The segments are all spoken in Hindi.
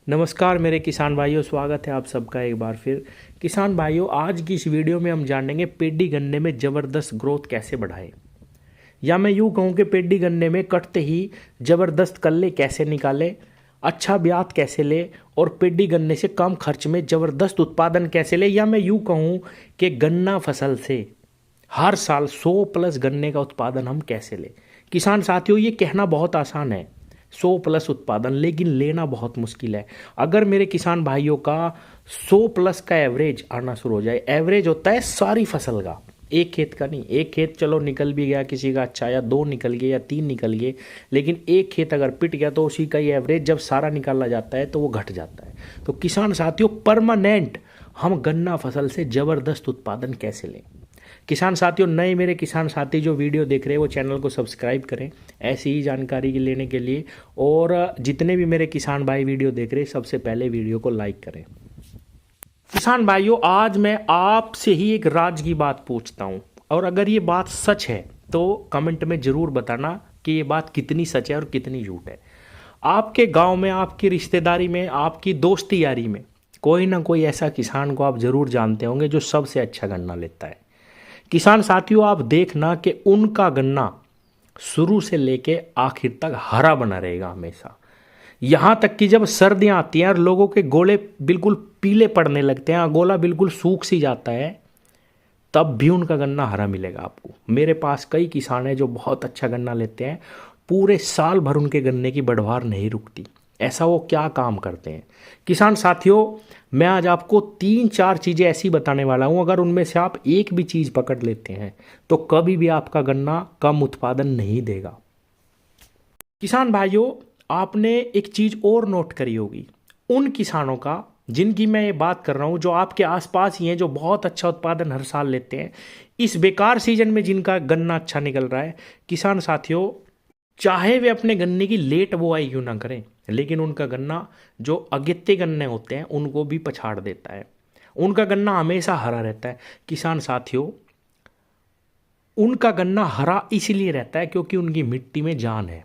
नमस्कार मेरे किसान भाइयों, स्वागत है आप सबका एक बार फिर। किसान भाइयों, आज की इस वीडियो में हम जानेंगे पेडी गन्ने में ज़बरदस्त ग्रोथ कैसे बढ़ाएं, या मैं यूँ कहूँ कि पेडी गन्ने में कटते ही ज़बरदस्त कल्ले कैसे निकालें, अच्छा ब्यात कैसे ले और पेडी गन्ने से कम खर्च में ज़बरदस्त उत्पादन कैसे ले, या मैं यूँ कहूँ कि गन्ना फसल से हर साल 100+ गन्ने का उत्पादन हम कैसे लें। किसान साथियों, ये कहना बहुत आसान है 100+ उत्पादन, लेकिन लेना बहुत मुश्किल है। अगर मेरे किसान भाइयों का 100+ का एवरेज आना शुरू हो जाए, एवरेज होता है सारी फसल का, एक खेत का नहीं। एक खेत चलो निकल भी गया किसी का अच्छा, या 2 निकल गए या 3 निकल गए, लेकिन एक खेत अगर पिट गया तो उसी का ही एवरेज जब सारा निकाला जाता है तो वो घट जाता है। तो किसान साथियों, परमानेंट हम गन्ना फसल से ज़बरदस्त उत्पादन कैसे लें। किसान साथियों, नए मेरे किसान साथी जो वीडियो देख रहे हैं वो चैनल को सब्सक्राइब करें ऐसी ही जानकारी लेने के लिए, और जितने भी मेरे किसान भाई वीडियो देख रहे हैं सबसे पहले वीडियो को लाइक करें। किसान भाइयों, आज मैं आपसे ही एक राज की बात पूछता हूं, और अगर ये बात सच है तो कमेंट में ज़रूर बताना कि ये बात कितनी सच है और कितनी झूठ है। आपके गांव में, आपकी रिश्तेदारी में, आपकी दोस्ती यारी में कोई ना कोई ऐसा किसान को आप ज़रूर जानते होंगे जो सबसे अच्छा गन्ना लेता है। किसान साथियों, आप देखना कि उनका गन्ना शुरू से लेके आखिर तक हरा बना रहेगा हमेशा। यहाँ तक कि जब सर्दियाँ आती हैं और लोगों के गोले बिल्कुल पीले पड़ने लगते हैं, गोला बिल्कुल सूख सी जाता है, तब भी उनका गन्ना हरा मिलेगा आपको। मेरे पास कई किसान हैं जो बहुत अच्छा गन्ना लेते हैं, पूरे साल भर उनके गन्ने की बढ़वार नहीं रुकती। ऐसा वो क्या काम करते हैं। किसान साथियों, मैं आज आपको 3-4 चीज़ें ऐसी बताने वाला हूँ, अगर उनमें से आप एक भी चीज़ पकड़ लेते हैं तो कभी भी आपका गन्ना कम उत्पादन नहीं देगा। किसान भाइयों, आपने एक चीज़ और नोट करी होगी, उन किसानों का जिनकी मैं ये बात कर रहा हूँ, जो आपके आसपास ही हैं, जो बहुत अच्छा उत्पादन हर साल लेते हैं, इस बेकार सीजन में जिनका गन्ना अच्छा निकल रहा है, किसान साथियों, चाहे वे अपने गन्ने की लेट बुआई क्यों ना करें, लेकिन उनका गन्ना जो अगेते गन्ने होते हैं उनको भी पछाड़ देता है। उनका गन्ना हमेशा हरा रहता है। किसान साथियों, उनका गन्ना हरा इसलिए रहता है क्योंकि उनकी मिट्टी में जान है।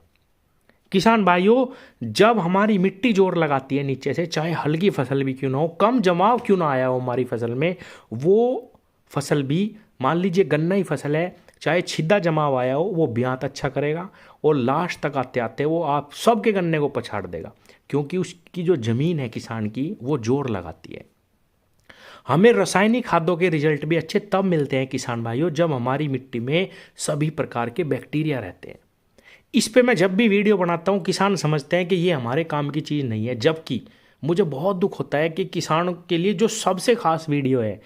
किसान भाइयों, जब हमारी मिट्टी जोर लगाती है नीचे से, चाहे हल्की फसल भी क्यों ना हो, कम जमाव क्यों ना आया हो हमारी फसल में, वो फसल भी, मान लीजिए गन्ना ही फसल है, चाहे छिद्दा जमाव आया हो, वो ब्यात अच्छा करेगा और लास्ट तक आते आते वो आप सबके गन्ने को पछाड़ देगा, क्योंकि उसकी जो ज़मीन है किसान की वो जोर लगाती है। हमें रासायनिक खादों के रिजल्ट भी अच्छे तब मिलते हैं किसान भाइयों, जब हमारी मिट्टी में सभी प्रकार के बैक्टीरिया रहते हैं। इस पे मैं जब भी वीडियो बनाता हूँ, किसान समझते हैं कि ये हमारे काम की चीज़ नहीं है, जबकि मुझे बहुत दुख होता है कि किसानों के लिए जो सबसे खास वीडियो है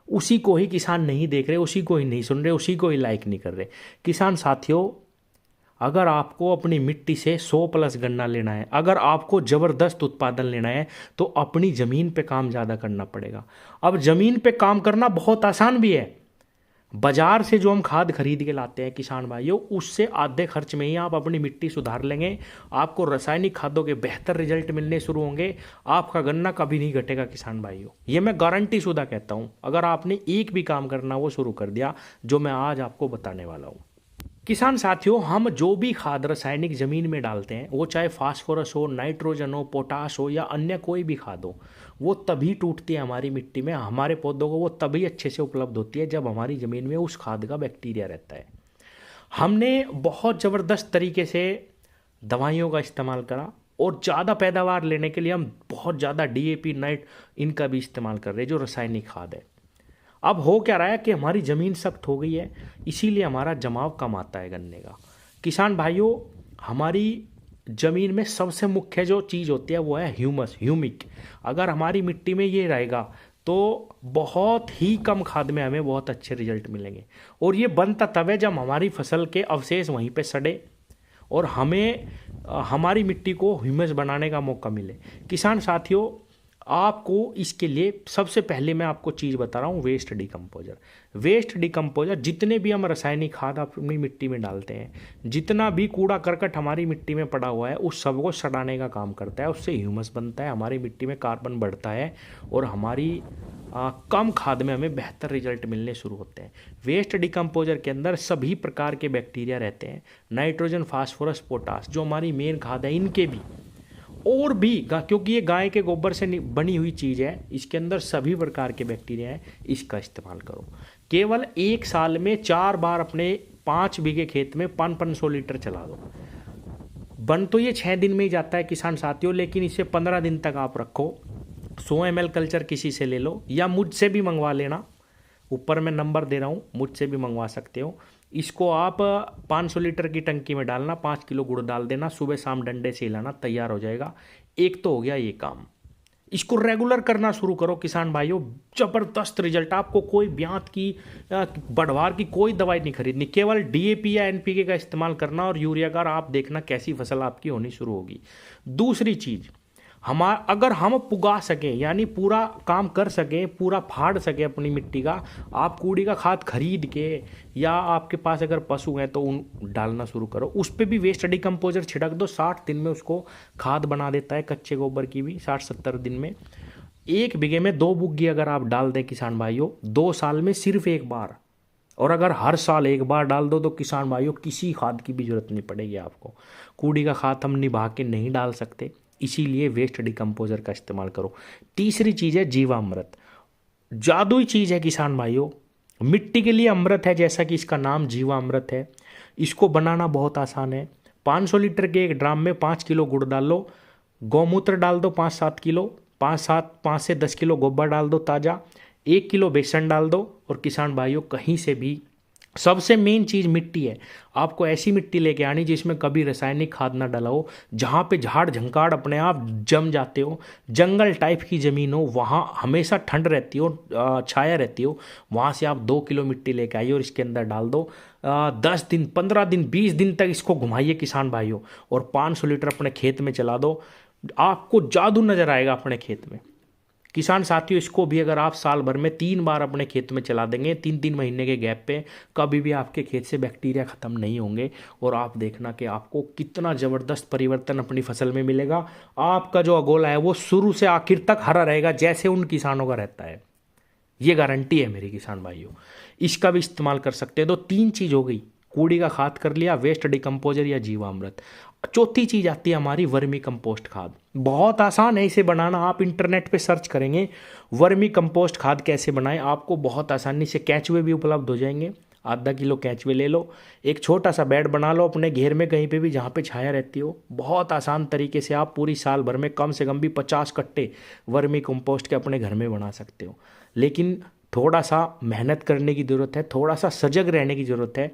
उसी को ही किसान नहीं देख रहे, उसी को ही नहीं सुन रहे, उसी को ही लाइक नहीं कर रहे। किसान साथियों, अगर आपको अपनी मिट्टी से 100+ गन्ना लेना है, अगर आपको ज़बरदस्त उत्पादन लेना है, तो अपनी ज़मीन पे काम ज़्यादा करना पड़ेगा। अब ज़मीन पे काम करना बहुत आसान भी है। बाजार से जो हम खाद खरीद के लाते हैं किसान भाइयों, उससे आधे खर्च में ही आप अपनी मिट्टी सुधार लेंगे, आपको रासायनिक खादों के बेहतर रिजल्ट मिलने शुरू होंगे, आपका गन्ना कभी नहीं घटेगा किसान भाइयों। ये मैं गारंटी शुदा कहता हूँ, अगर आपने एक भी काम करना वो शुरू कर दिया जो मैं आज आपको बताने वाला हूँ। किसान साथियों, हम जो भी खाद रासायनिक ज़मीन में डालते हैं, वो चाहे फास्फोरस हो, नाइट्रोजन हो, पोटाश हो, या अन्य कोई भी खाद हो, वो तभी टूटती है हमारी मिट्टी में, हमारे पौधों को वो तभी अच्छे से उपलब्ध होती है जब हमारी ज़मीन में उस खाद का बैक्टीरिया रहता है। हमने बहुत ज़बरदस्त तरीके से दवाइयों का इस्तेमाल करा, और ज़्यादा पैदावार लेने के लिए हम बहुत ज़्यादा डीएपी, नाइट, इनका भी इस्तेमाल कर रहे हैं, जो रासायनिक खाद है। अब हो क्या रहा है कि हमारी ज़मीन सख्त हो गई है, इसीलिए हमारा जमाव कम आता है गन्ने का। किसान भाइयों, हमारी ज़मीन में सबसे मुख्य जो चीज़ होती है वो है ह्यूमस, ह्यूमिक। अगर हमारी मिट्टी में ये रहेगा तो बहुत ही कम खाद में हमें बहुत अच्छे रिजल्ट मिलेंगे, और ये बनता तब है जब हमारी फसल के अवशेष वहीं पे सड़े और हमें हमारी मिट्टी को ह्यूमस बनाने का मौका मिले। किसान साथियों, आपको इसके लिए सबसे पहले मैं आपको चीज़ बता रहा हूँ, वेस्ट डिकम्पोजर। वेस्ट डिकम्पोजर, जितने भी हम रासायनिक खाद अपनी मिट्टी में डालते हैं, जितना भी कूड़ा करकट हमारी मिट्टी में पड़ा हुआ है, उस सबको सड़ाने का काम करता है, उससे ह्यूमस बनता है, हमारी मिट्टी में कार्बन बढ़ता है, और हमारी कम खाद में हमें बेहतर रिजल्ट मिलने शुरू होते हैं। वेस्ट डिकम्पोजर के अंदर सभी प्रकार के बैक्टीरिया रहते हैं, नाइट्रोजन, फास्फोरस, पोटास, जो हमारी मेन खाद है, इनके भी, और भी क्योंकि ये गाय के गोबर से बनी हुई चीज़ है, इसके अंदर सभी प्रकार के बैक्टीरिया हैं, इसका इस्तेमाल करो। केवल 1 साल में 4 बार अपने 5 बीघे खेत में 500 लीटर चला दो। बन तो ये 6 दिन में ही जाता है किसान साथियों, लेकिन इसे 15 दिन तक आप रखो। 100 ml कल्चर किसी से ले लो या मुझसे भी मंगवा लेना, ऊपर मैं नंबर दे रहा हूँ, मुझसे भी मंगवा सकते हो। इसको आप 500 लीटर की टंकी में डालना, 5 किलो गुड़ डाल देना, सुबह शाम डंडे से हिलाना, तैयार हो जाएगा। एक तो हो गया ये काम। इसको रेगुलर करना शुरू करो किसान भाइयों, जबरदस्त रिजल्ट। आपको कोई ब्यात की बढ़वार की कोई दवाई नहीं खरीदनी, केवल डीएपी या एनपीके का इस्तेमाल करना और यूरिया का, आप देखना कैसी फसल आपकी होनी शुरू होगी। दूसरी चीज, अगर हम पुगा सकें यानी पूरा काम कर सकें, पूरा फाड़ सकें अपनी मिट्टी का, आप कूड़ी का खाद खरीद के या आपके पास अगर पशु हैं तो उन डालना शुरू करो। उस पर भी वेस्ट डिकम्पोजर छिड़क दो, 60 दिन में उसको खाद बना देता है, कच्चे गोबर की भी 60-70 दिन में। 1 बीघे में 2 बुग्गी अगर आप डाल दें किसान भाइयों, 2 साल में सिर्फ 1 बार, और अगर हर साल 1 बार डाल दो तो किसान भाइयों किसी खाद की भी जरूरत नहीं पड़ेगी आपको। कूड़ी का खाद हम निभा के नहीं डाल सकते, इसीलिए वेस्ट डिकम्पोजर का इस्तेमाल करो। तीसरी चीज़ है जीवामृत, जादुई चीज़ है किसान भाइयों, मिट्टी के लिए अमृत है, जैसा कि इसका नाम जीवामृत है। इसको बनाना बहुत आसान है। 500 लीटर के एक ड्राम में 5 किलो गुड़ डाल लो, गौमूत्र डाल दो 5-7 किलो, 5 से 10 किलो गोबर डाल दो ताज़ा, 1 किलो बेसन डाल दो। और किसान भाइयों कहीं से भी, सबसे मेन चीज़ मिट्टी है, आपको ऐसी मिट्टी लेके आनी जिसमें कभी रासायनिक खाद ना डला हो, जहाँ पे झाड़ झंकाड़ अपने आप जम जाते हो, जंगल टाइप की ज़मीन हो, वहाँ हमेशा ठंड रहती हो, छाया रहती हो, वहाँ से आप 2 किलो मिट्टी लेके आइए और इसके अंदर डाल दो। 10 दिन, 15 दिन, 20 दिन तक इसको घुमाइए किसान भाइयों, और 500 लीटर अपने खेत में चला दो। आपको जादू नज़र आएगा अपने खेत में। किसान साथियों, इसको भी अगर आप साल भर में 3 बार अपने खेत में चला देंगे, 3-3 महीने के गैप पे, कभी भी आपके खेत से बैक्टीरिया ख़त्म नहीं होंगे। और आप देखना कि आपको कितना ज़बरदस्त परिवर्तन अपनी फसल में मिलेगा। आपका जो अगोला है वो शुरू से आखिर तक हरा रहेगा, जैसे उन किसानों का रहता है। ये गारंटी है मेरी किसान भाइयों। इसका भी इस्तेमाल कर सकते हैं। तो 3 चीज़ हो गई, कूड़ी का खाद कर लिया, वेस्ट डिकम्पोजर या जीवामृत। चौथी चीज़ आती है हमारी वर्मी कंपोस्ट खाद। बहुत आसान है इसे बनाना, आप इंटरनेट पे सर्च करेंगे वर्मी कंपोस्ट खाद कैसे बनाएं, आपको बहुत आसानी से केंचुए भी उपलब्ध हो जाएंगे। आधा किलो केंचुए ले लो, एक छोटा सा बेड बना लो अपने घेर में कहीं पे भी जहाँ पे छाया रहती हो। बहुत आसान तरीके से आप पूरी साल भर में कम से कम भी 50 कट्टे वर्मी कंपोस्ट के अपने घर में बना सकते हो। लेकिन थोड़ा सा मेहनत करने की ज़रूरत है, थोड़ा सा सजग रहने की ज़रूरत है।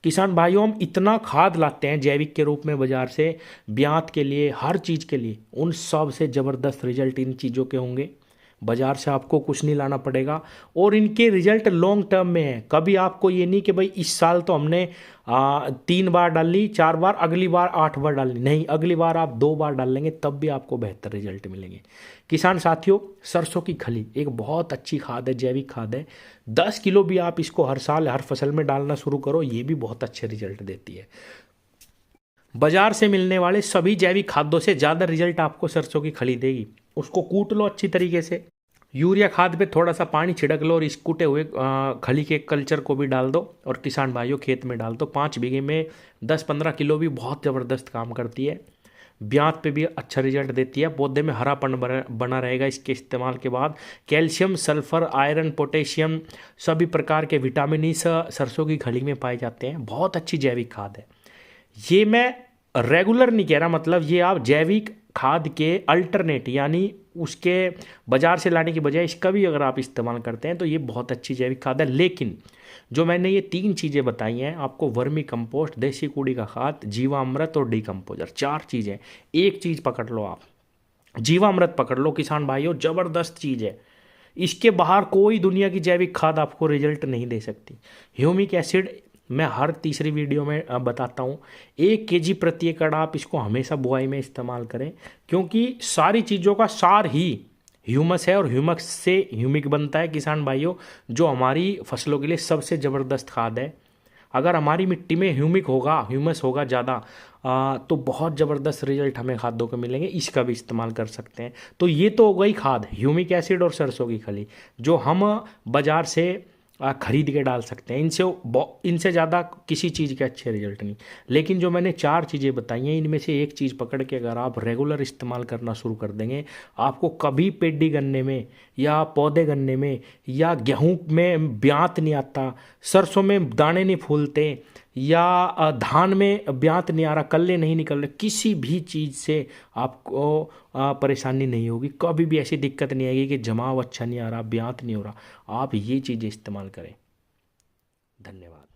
किसान भाइयों, हम इतना खाद लाते हैं जैविक के रूप में बाजार से, ब्यात के लिए, हर चीज़ के लिए, उन सब से ज़बरदस्त रिजल्ट इन चीज़ों के होंगे। बाजार से आपको कुछ नहीं लाना पड़ेगा और इनके रिजल्ट लॉन्ग टर्म में है। कभी आपको ये नहीं कि भाई इस साल तो हमने 3 बार डाल ली, 4 बार, अगली बार 8 बार डाल ली, नहीं, अगली बार आप 2 बार डाल लेंगे तब भी आपको बेहतर रिजल्ट मिलेंगे। किसान साथियों, सरसों की खली एक बहुत अच्छी खाद है, जैविक खाद है। 10 किलो भी आप इसको हर साल हर फसल में डालना शुरू करो, ये भी बहुत अच्छे रिजल्ट देती है। बाजार से मिलने वाले सभी जैविक खाद्यों से ज़्यादा रिजल्ट आपको सरसों की खली देगी। उसको कूट लो अच्छी तरीके से, यूरिया खाद पे थोड़ा सा पानी छिड़क लो और इस कूटे हुए खली के कल्चर को भी डाल दो और किसान भाइयों खेत में डाल दो। 5 बीघे में 10-15 किलो भी बहुत ज़बरदस्त काम करती है। ब्यात पे भी अच्छा रिजल्ट देती है, पौधे में हरापन बना रहेगा इसके इस्तेमाल के बाद। कैल्शियम, सल्फर, आयरन, पोटेशियम, सभी प्रकार के विटामिन इस सरसों की खली में पाए जाते हैं। बहुत अच्छी जैविक खाद है ये। मैं रेगुलर नहीं कह रहा, मतलब ये आप जैविक खाद के अल्टरनेट यानी उसके बाजार से लाने की बजाय इसका भी अगर आप इस्तेमाल करते हैं तो ये बहुत अच्छी जैविक खाद है। लेकिन जो मैंने ये 3 चीज़ें बताई हैं आपको, वर्मी कंपोस्ट, देसी कूड़ी का खाद, जीवामृत और डिकम्पोजर, 4 चीज़ें। एक चीज़ पकड़ लो आप, जीवामृत पकड़ लो किसान भाइयों, ज़बरदस्त चीज़ है। इसके बाहर कोई दुनिया की जैविक खाद आपको रिजल्ट नहीं दे सकती। ह्यूमिक एसिड मैं हर तीसरी वीडियो में बताता हूँ, 1 kg प्रति एकड़ आप इसको हमेशा बुआई में इस्तेमाल करें, क्योंकि सारी चीज़ों का सार ही ह्यूमस है और ह्यूमस से ह्यूमिक बनता है किसान भाइयों, जो हमारी फसलों के लिए सबसे ज़बरदस्त खाद है। अगर हमारी मिट्टी में ह्यूमिक होगा, ह्यूमस होगा ज़्यादा, तो बहुत ज़बरदस्त रिजल्ट हमें खादों के मिलेंगे। इसका भी इस्तेमाल कर सकते हैं। तो ये तो हो गई खाद, ह्यूमिक एसिड और सरसों की खली, जो हम बाज़ार से खरीद के डाल सकते हैं। इनसे ज़्यादा किसी चीज़ के अच्छे रिजल्ट नहीं। लेकिन जो मैंने 4 चीज़ें बताई हैं, इनमें से एक चीज़ पकड़ के अगर आप रेगुलर इस्तेमाल करना शुरू कर देंगे, आपको कभी पेडी गन्ने में या पौधे गन्ने में या गेहूं में ब्यात नहीं आता, सरसों में दाने नहीं फूलते, या धान में ब्यात नहीं आ रहा, कल्ले नहीं निकल रहे, किसी भी चीज़ से आपको परेशानी नहीं होगी। कभी भी ऐसी दिक्कत नहीं आएगी कि जमाव अच्छा नहीं आ रहा, ब्यात नहीं हो रहा। आप ये चीज़ें इस्तेमाल करें। धन्यवाद।